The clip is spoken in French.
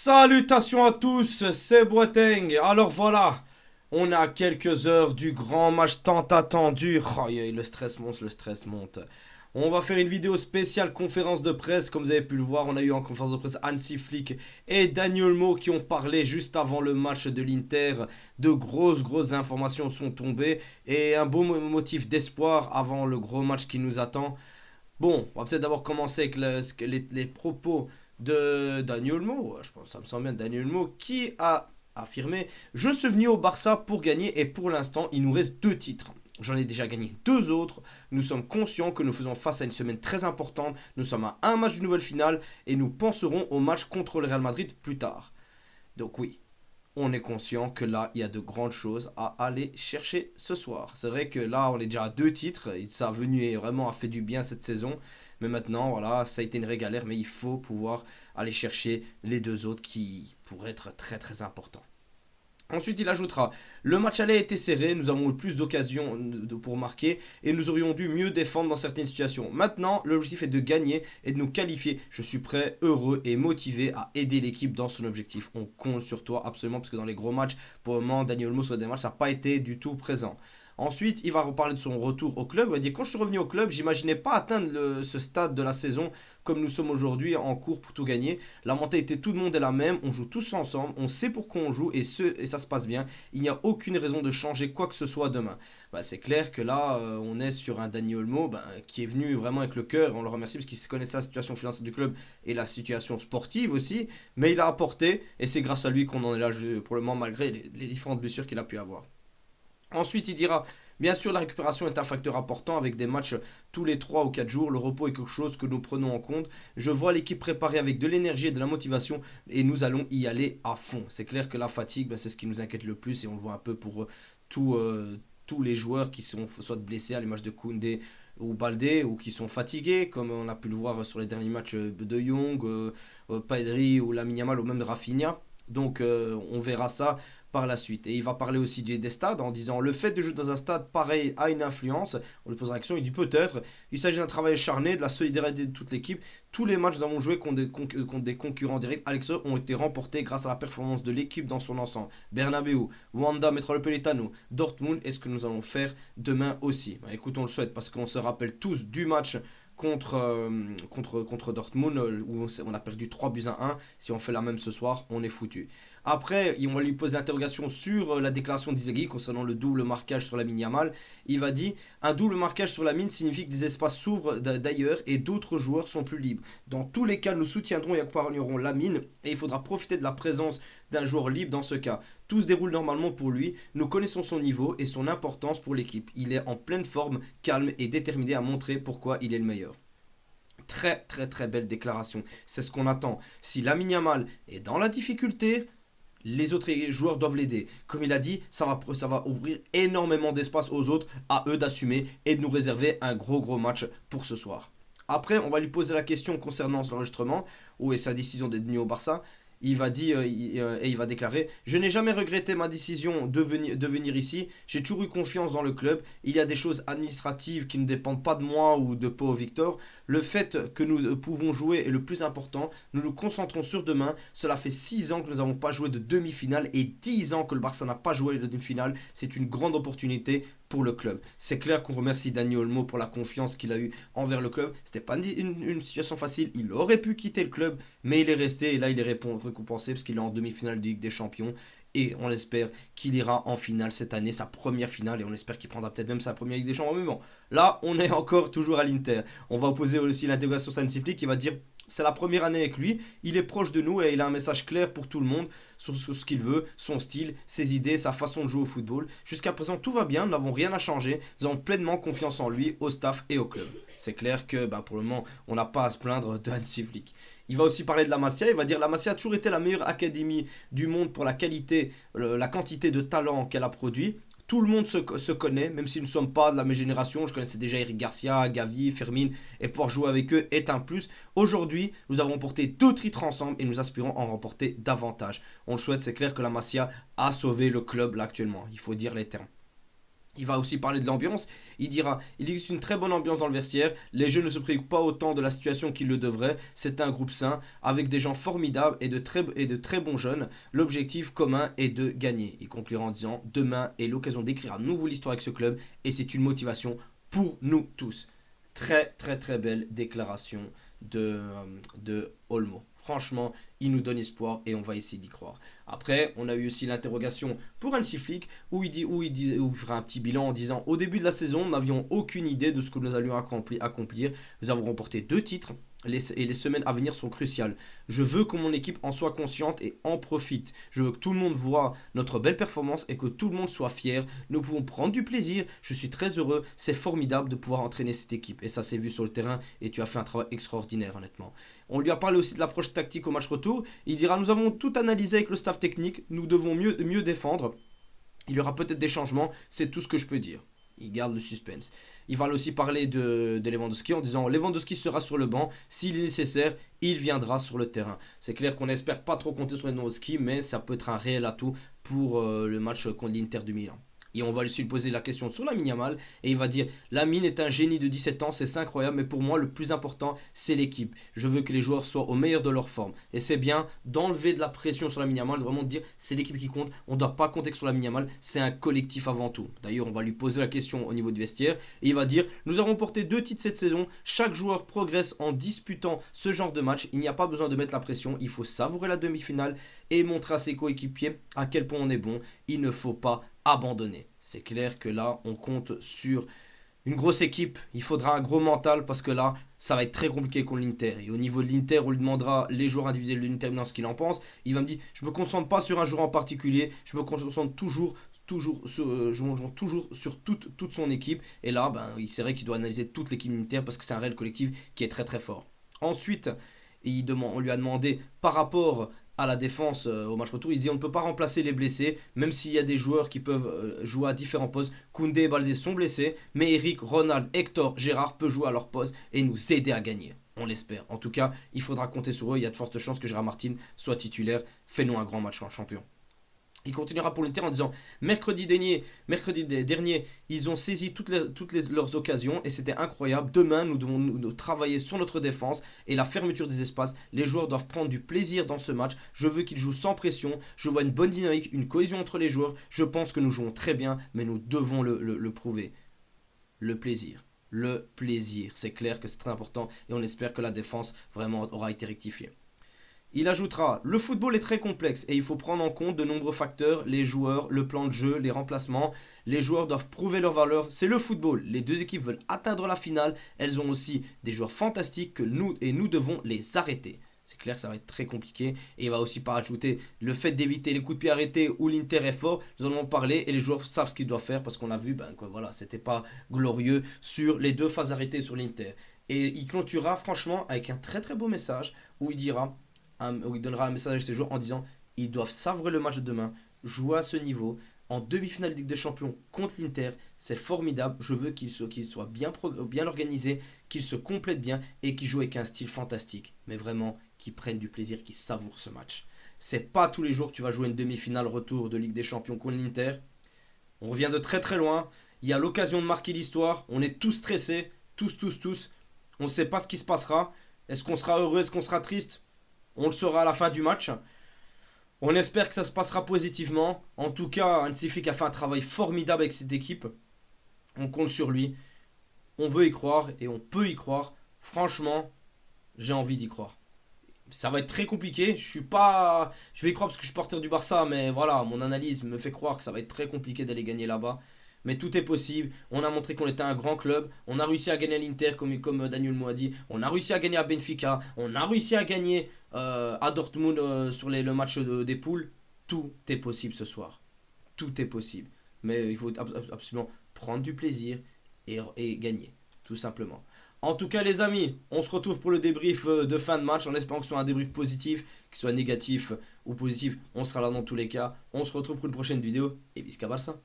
Salutations à tous, c'est Boateng. Alors voilà, on est à quelques heures du grand match tant attendu. Aïe, le stress monte, le stress monte. On va faire une vidéo spéciale conférence de presse. Comme vous avez pu le voir, on a eu en conférence de presse Hansi Flick et Daniel Olmo qui ont parlé juste avant le match de l'Inter. De grosses informations sont tombées et un beau motif d'espoir avant le gros match qui nous attend. Bon, on va peut-être d'abord commencer avec les propos de Daniel Olmo. Je pense, ça me semble bien, Daniel Olmo qui a affirmé: je suis venu au Barça pour gagner et pour l'instant, il nous reste deux titres. J'en ai déjà gagné deux autres. Nous sommes conscients que nous faisons face à une semaine très importante. Nous sommes à un match du nouvelle finale et nous penserons au match contre le Real Madrid plus tard. Donc oui, on est conscient que là, il y a de grandes choses à aller chercher ce soir. C'est vrai que là, on est déjà à deux titres. Et ça a venu et vraiment a fait du bien cette saison. Mais maintenant, voilà, ça a été une vraie galère. Mais il faut pouvoir aller chercher les deux autres qui pourraient être très importants. Ensuite, il ajoutera: le match aller a été serré, nous avons eu plus d'occasions pour marquer et nous aurions dû mieux défendre dans certaines situations. Maintenant, l'objectif est de gagner et de nous qualifier. Je suis prêt, heureux et motivé à aider l'équipe dans son objectif. On compte sur toi absolument parce que dans les gros matchs, pour le moment, Daniel Olmo sur des matchs, ça n'a pas été du tout présent. Ensuite, il va reparler de son retour au club. Il va dire: quand je suis revenu au club, j'imaginais pas atteindre ce stade de la saison comme nous sommes aujourd'hui en cours pour tout gagner. La mentalité, tout le monde est la même. On joue tous ensemble. On sait pourquoi on joue et ça se passe bien. Il n'y a aucune raison de changer quoi que ce soit demain. C'est clair que là, on est sur un Daniel Olmo qui est venu vraiment avec le cœur. On le remercie parce qu'il connaissait la situation financière du club et la situation sportive aussi. Mais il a apporté et c'est grâce à lui qu'on en est là pour le moment malgré les différentes blessures qu'il a pu avoir. Ensuite, il dira: bien sûr, la récupération est un facteur important avec des matchs tous les 3 ou 4 jours. Le repos est quelque chose que nous prenons en compte. Je vois l'équipe préparée avec de l'énergie et de la motivation et nous allons y aller à fond. C'est clair que la fatigue, c'est ce qui nous inquiète le plus et on le voit un peu pour tous les joueurs qui sont soit blessés à l'image de Koundé ou Baldé ou qui sont fatigués, comme on a pu le voir sur les derniers matchs de Jong, Pedri ou Lamine Yamal ou même Rafinha. Donc on verra ça par la suite. Et il va parler aussi des stades en disant: le fait de jouer dans un stade pareil a une influence. On lui pose la question, il dit: peut-être. Il s'agit d'un travail acharné, de la solidarité de toute l'équipe. Tous les matchs que nous avons joués contre des concurrents directs à l'extérieur ont été remportés grâce à la performance de l'équipe dans son ensemble. Bernabeu, Wanda Metropolitano, Dortmund, est-ce que nous allons faire demain aussi? Écoute, on le souhaite parce qu'on se rappelle tous du match contre Dortmund où on a perdu 3 buts à 1. Si on fait la même ce soir, on est foutu. Après, on va lui poser l'interrogation sur la déclaration d'Inzaghi concernant le double marquage sur Lamine Yamal. Il va dire: un double marquage sur Lamine signifie que des espaces s'ouvrent d'ailleurs et d'autres joueurs sont plus libres. Dans tous les cas, nous soutiendrons et accompagnerons Lamine et il faudra profiter de la présence d'un joueur libre dans ce cas. Tout se déroule normalement pour lui. Nous connaissons son niveau et son importance pour l'équipe. Il est en pleine forme, calme et déterminé à montrer pourquoi il est le meilleur. Très belle déclaration. C'est ce qu'on attend. Si Lamine Yamal est dans la difficulté, les autres joueurs doivent l'aider. Comme il a dit, ça va ouvrir énormément d'espace aux autres, à eux d'assumer et de nous réserver un gros match pour ce soir. Après, on va lui poser la question concernant l'enregistrement, où est sa décision d'être venu au Barça. Il va dire et il va déclarer: je n'ai jamais regretté ma décision de venir ici. J'ai toujours eu confiance dans le club. Il y a des choses administratives qui ne dépendent pas de moi ou de Pau Victor. Le fait que nous pouvons jouer est le plus important. Nous nous concentrons sur demain. Cela fait 6 ans que nous n'avons pas joué de demi-finale et 10 ans que le Barça n'a pas joué de demi-finale. C'est une grande opportunité pour le club. C'est clair qu'on remercie Daniel Olmo pour la confiance qu'il a eue envers le club. C'était pas une situation facile. Il aurait pu quitter le club, mais il est resté et là il est récompensé parce qu'il est en demi-finale de Ligue des Champions. Et on espère qu'il ira en finale cette année, sa première finale, et on espère qu'il prendra peut-être même sa première Ligue des Champions. Mais bon, là, on est encore toujours à l'Inter. On va opposer aussi l'intégration Saint-Sifli qui va dire: c'est la première année avec lui, il est proche de nous et il a un message clair pour tout le monde sur ce qu'il veut, son style, ses idées, sa façon de jouer au football. Jusqu'à présent, tout va bien, nous n'avons rien à changer, nous avons pleinement confiance en lui, au staff et au club. C'est clair que pour le moment, on n'a pas à se plaindre de Hansi Flick. Il va aussi parler de la Masia, il va dire: la Masia a toujours été la meilleure académie du monde pour la qualité, la quantité de talent qu'elle a produit. Tout le monde se connaît, même si nous ne sommes pas de la même génération. Je connaissais déjà Eric Garcia, Gavi, Fermin, et pouvoir jouer avec eux est un plus. Aujourd'hui, nous avons remporté 2 titres ensemble et nous aspirons à en remporter davantage. On le souhaite, c'est clair que la Masia a sauvé le club là actuellement. Il faut dire les termes. Il va aussi parler de l'ambiance. Il dira, il existe une très bonne ambiance dans le vestiaire. Les jeunes ne se préoccupent pas autant de la situation qu'ils le devraient. C'est un groupe sain, avec des gens formidables et de très bons jeunes. L'objectif commun est de gagner. Il conclura en disant, demain est l'occasion d'écrire à nouveau l'histoire avec ce club et c'est une motivation pour nous tous. Très très très belle déclaration de Olmo. Franchement, il nous donne espoir et on va essayer d'y croire. Après, on a eu aussi l'interrogation pour Hansi Flick où il fera un petit bilan en disant au début de la saison, nous n'avions aucune idée de ce que nous allions accomplir. Nous avons remporté 2 titres et les semaines à venir sont cruciales. Je veux que mon équipe en soit consciente et en profite. Je veux que tout le monde voit notre belle performance et que tout le monde soit fier. Nous pouvons prendre du plaisir. Je suis très heureux. C'est formidable de pouvoir entraîner cette équipe. Et ça s'est vu sur le terrain et tu as fait un travail extraordinaire honnêtement. On lui a parlé aussi de l'approche tactique au match retour. Il dira nous avons tout analysé avec le staff technique. Nous devons mieux défendre. Il y aura peut-être des changements. C'est tout ce que je peux dire. Il garde le suspense. Il va aussi parler de Lewandowski en disant Lewandowski sera sur le banc. S'il est nécessaire, il viendra sur le terrain. C'est clair qu'on n'espère pas trop compter sur Lewandowski, mais ça peut être un réel atout pour le match contre l'Inter du Milan. Et on va aussi lui poser la question sur Lamine Yamal. Et il va dire Lamine est un génie de 17 ans, c'est incroyable. Mais pour moi, le plus important, c'est l'équipe. Je veux que les joueurs soient au meilleur de leur forme. Et c'est bien d'enlever de la pression sur Lamine Yamal, de vraiment dire c'est l'équipe qui compte. On ne doit pas compter que sur Lamine Yamal. C'est un collectif avant tout. D'ailleurs, on va lui poser la question au niveau du vestiaire. Et il va dire nous avons porté 2 titres cette saison. Chaque joueur progresse en disputant ce genre de match. Il n'y a pas besoin de mettre la pression. Il faut savourer la demi-finale et montrer à ses coéquipiers à quel point on est bon. Il ne faut pas abandonner. C'est clair que là, on compte sur une grosse équipe. Il faudra un gros mental parce que là, ça va être très compliqué contre l'Inter. Et au niveau de l'Inter, on lui demandera les joueurs individuels de l'Inter ce qu'il en pense. Il va me dire, je me concentre pas sur un joueur en particulier. Je me concentre toujours sur toute son équipe. Et là, c'est vrai qu'il doit analyser toute l'équipe d'Inter parce que c'est un réel collectif qui est très très fort. Ensuite, on lui a demandé par rapport à la défense au match retour, il dit on ne peut pas remplacer les blessés, même s'il y a des joueurs qui peuvent jouer à différents postes. Koundé et Baldé sont blessés, mais Eric, Ronald, Hector, Gérard peuvent jouer à leur poste et nous aider à gagner. On l'espère. En tout cas, il faudra compter sur eux. Il y a de fortes chances que Gérard Martin soit titulaire. Fais-nous un grand match en champion. Il continuera pour l'Inter en disant mercredi dernier, ils ont saisi leurs occasions et c'était incroyable. Demain, nous devons nous travailler sur notre défense et la fermeture des espaces. Les joueurs doivent prendre du plaisir dans ce match. Je veux qu'ils jouent sans pression. Je vois une bonne dynamique, une cohésion entre les joueurs. Je pense que nous jouons très bien, mais nous devons le prouver. Le plaisir, c'est clair que c'est très important et on espère que la défense vraiment aura été rectifiée. Il ajoutera, le football est très complexe et il faut prendre en compte de nombreux facteurs, les joueurs, le plan de jeu, les remplacements. Les joueurs doivent prouver leur valeur, c'est le football. Les 2 équipes veulent atteindre la finale, elles ont aussi des joueurs fantastiques et nous devons les arrêter. C'est clair que ça va être très compliqué. Et il va aussi pas ajouter le fait d'éviter les coups de pied arrêtés où l'Inter est fort. Nous en avons parlé et les joueurs savent ce qu'ils doivent faire parce qu'on a vu que voilà, c'était pas glorieux sur les 2 phases arrêtées sur l'Inter. Et il clôturera franchement avec un très très beau message où il donnera un message à ses joueurs en disant ils doivent savourer le match de demain, jouer à ce niveau, en demi-finale de Ligue des Champions contre l'Inter, c'est formidable, je veux qu'ils soient bien organisés, qu'ils se complètent bien et qu'ils jouent avec un style fantastique, mais vraiment qu'ils prennent du plaisir, qu'ils savourent ce match. C'est pas tous les jours que tu vas jouer une demi-finale retour de Ligue des Champions contre l'Inter, on revient de très très loin, il y a l'occasion de marquer l'histoire, on est tous stressés, tous, on ne sait pas ce qui se passera, est-ce qu'on sera heureux, est-ce qu'on sera triste? On le saura à la fin du match. On espère que ça se passera positivement. En tout cas, Hansi Flick a fait un travail formidable avec cette équipe. On compte sur lui. On veut y croire et on peut y croire. Franchement, j'ai envie d'y croire. Ça va être très compliqué. Je vais y croire parce que je suis porteur du Barça, mais voilà, mon analyse me fait croire que ça va être très compliqué d'aller gagner là-bas. Mais tout est possible. On a montré qu'on était un grand club. On a réussi à gagner à l'Inter, comme Daniel Mo a dit. On a réussi à gagner à Benfica. On a réussi à gagner à Dortmund sur le match des poules. Tout est possible ce soir. Tout est possible. Mais il faut absolument prendre du plaisir et gagner. Tout simplement. En tout cas, les amis, on se retrouve pour le débrief de fin de match en espérant que ce soit un débrief positif, qu'il soit négatif ou positif. On sera là dans tous les cas. On se retrouve pour une prochaine vidéo. Et Visca Barça.